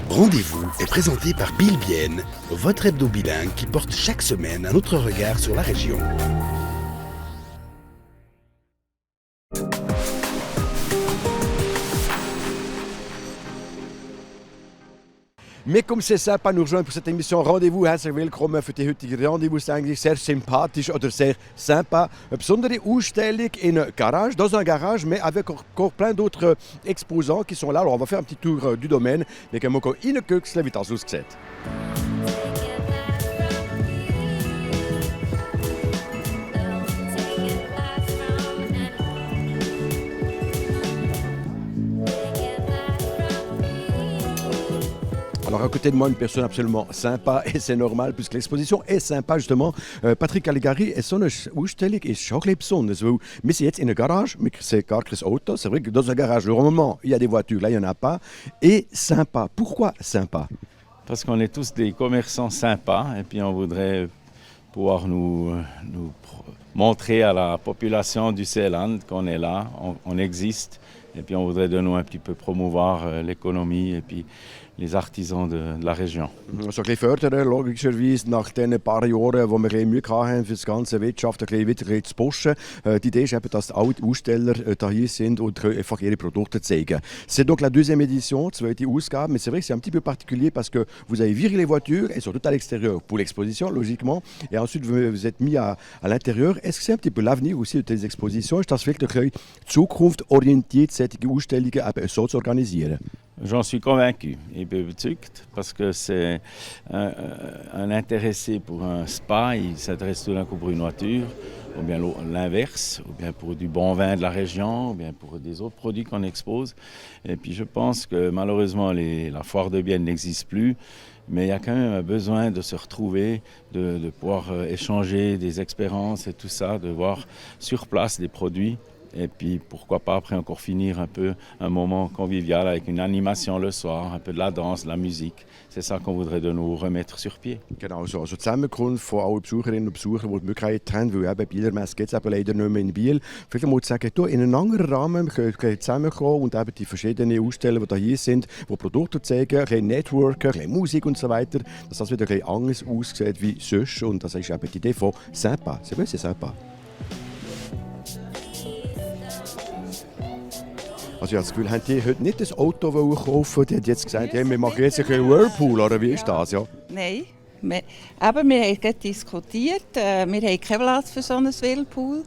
Rendez-vous est présenté par Bill Bienne, votre hebdo bilingue qui porte chaque semaine un autre regard sur la région. Mais comme c'est sympa, nous rejoindre pour cette émission Rendez-vous. Herzlich willkommen für die heutige Rendezvous. C'est eigentlich sehr sympathisch oder sehr sympa. Une besondere Ausstellung in garage, dans un garage, mais avec encore plein d'autres exposants qui sont là. Alors on va faire un petit tour du domaine. Wir können mal reingucken, wie das aussieht. Alors à côté de moi, une personne absolument sympa et c'est normal puisque l'exposition est sympa justement. Patrick Caligari, so eine Ausstellung ist schon ein bisschen besonders, weil wir sind jetzt in einer Garage, mais c'est gar kein Auto. C'est vrai que dans un garage, normalement, il y a des voitures, là il n'y en a pas. Et sympa, pourquoi sympa? Parce qu'on est tous des commerçants sympas et puis on voudrait pouvoir nous montrer à la population du Seeland qu'on est là, on existe. Et puis on voudrait de nous un petit peu promouvoir l'économie et puis les artisans de la région. So ein bisschen fördern, logischerweise, nach den paar Jahren, wo wir ein bisschen Mühe hatten für die ganze Wirtschaft, ein bisschen wieder zu pushen. Die Idee ist eben, dass alle Aussteller hier sind und einfach ihre Produkte zeigen. C'est donc la deuxième édition, zweite Ausgabe, mais c'est vrai que c'est un petit peu particulier parce que vous avez viré les voitures, elles sont toutes à l'extérieur pour l'exposition, logiquement, et ensuite vous êtes mis à l'intérieur. Est-ce que c'est un petit peu l'avenir aussi de tes expositions? Ist das vielleicht ein bisschen zukunftsorientiert, solche Ausstellungen eben so zu organisieren? J'en suis convaincu, überzeugt, parce que c'est un intéressé pour un spa, il s'adresse tout d'un coup pour une voiture, ou bien l'inverse, ou bien pour du bon vin de la région, ou bien pour des autres produits qu'on expose. Et puis je pense que malheureusement la foire de Bienne n'existe plus, mais il y a quand même besoin de se retrouver, de pouvoir échanger des expériences et tout ça, de voir sur place des produits. Et puis pourquoi pas après encore finir un peu un moment convivial avec une animation le soir, un peu de la danse, de la musique. C'est ça qu'on voudrait de nous remettre sur pied. Genau so. Also die Zusammenkunft von allen Besucherinnen und Besuchern, die die Möglichkeit haben, weil eben Bielermesse geht es eben leider nicht mehr in Biel. Vielleicht mal zu sagen, du, in einem anderen Rahmen wir können zusammenkommen und eben die verschiedenen Aussteller, die hier sind, die Produkte zeigen, ein bisschen Networken, ein bisschen Musik und so weiter, dass das wieder ein bisschen anders aussieht wie sonst. Und das ist eben die Idee von sympa. C'est vrai, c'est sympa. Also ich habe das Gefühl, haben die heute nicht das Auto kaufen? Die haben jetzt gesagt, ja, wir machen jetzt einen Whirlpool, oder wie ist das? Ja? Nein, wir haben gerade diskutiert. Wir haben keinen Platz für so einen Whirlpool.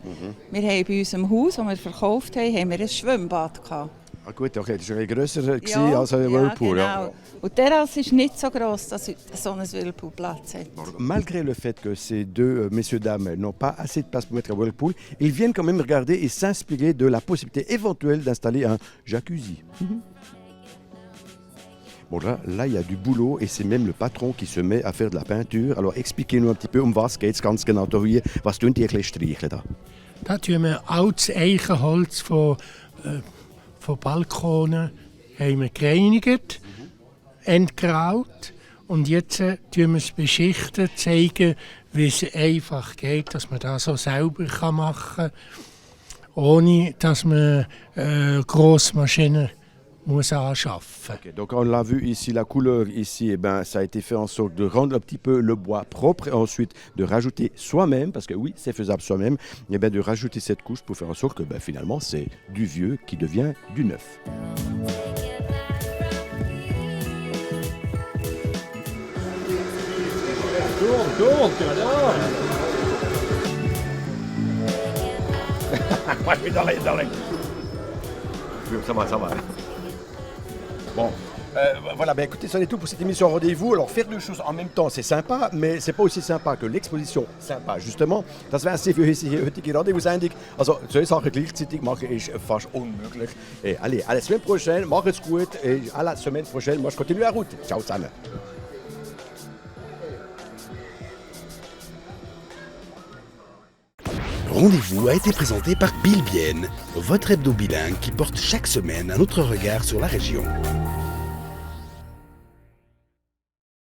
Wir haben bei unserem Haus, das wir verkauft haben, ein Schwimmbad gehabt. Ah gut, okay, das war ein grösser als ein Whirlpool. Ja, genau. Und die Terrasse ist nicht so gross, dass so ein Whirlpool Platz hat. Malgré le fait que ces deux messieurs-dames n'ont pas assez de place pour mettre un Whirlpool, ils viennent quand même regarder et s'inspirer de la possibilité éventuelle d'installer un jacuzzi. Bon là, il y a du boulot et c'est même le patron qui se met à faire de la peinture. Alors expliquez-nous un petit peu, um was geht es ganz genau hier. Was tun die ein bisschen streicheln da? Da tun wir altes Eichenholz von Balkonen haben wir gereinigt, entgraut und jetzt tun wir es beschichten, zeigen, wie es einfach geht, dass man das so selber machen kann, ohne dass man grosse Maschinen muss anschaffen. Okay, donc on l'a vu ici, la couleur ici, eh ben, ça a été fait en sorte de rendre un petit peu le bois propre et ensuite de rajouter soi-même, parce que oui, c'est faisable soi-même, eh ben, de rajouter cette couche pour faire en sorte que ben, finalement c'est du vieux qui devient du neuf. Ça va. Bon, voilà, ben écoutez, ça est tout pour cette émission Rendez-vous. Alors faire deux choses en même temps, c'est sympa, mais c'est pas aussi sympa que l'exposition sympa, justement. Das wäre es für unsere heutige Rendezvous-Sendung. Also zwei Sachen gleichzeitig machen ist fast unmöglich. Allez, à la semaine prochaine, macht's gut. À la semaine prochaine, moi je continue la route. Ciao zusammen. Rendez-vous a été présenté par Bill Bienne, votre hebdo bilingue qui porte chaque semaine un autre regard sur la région.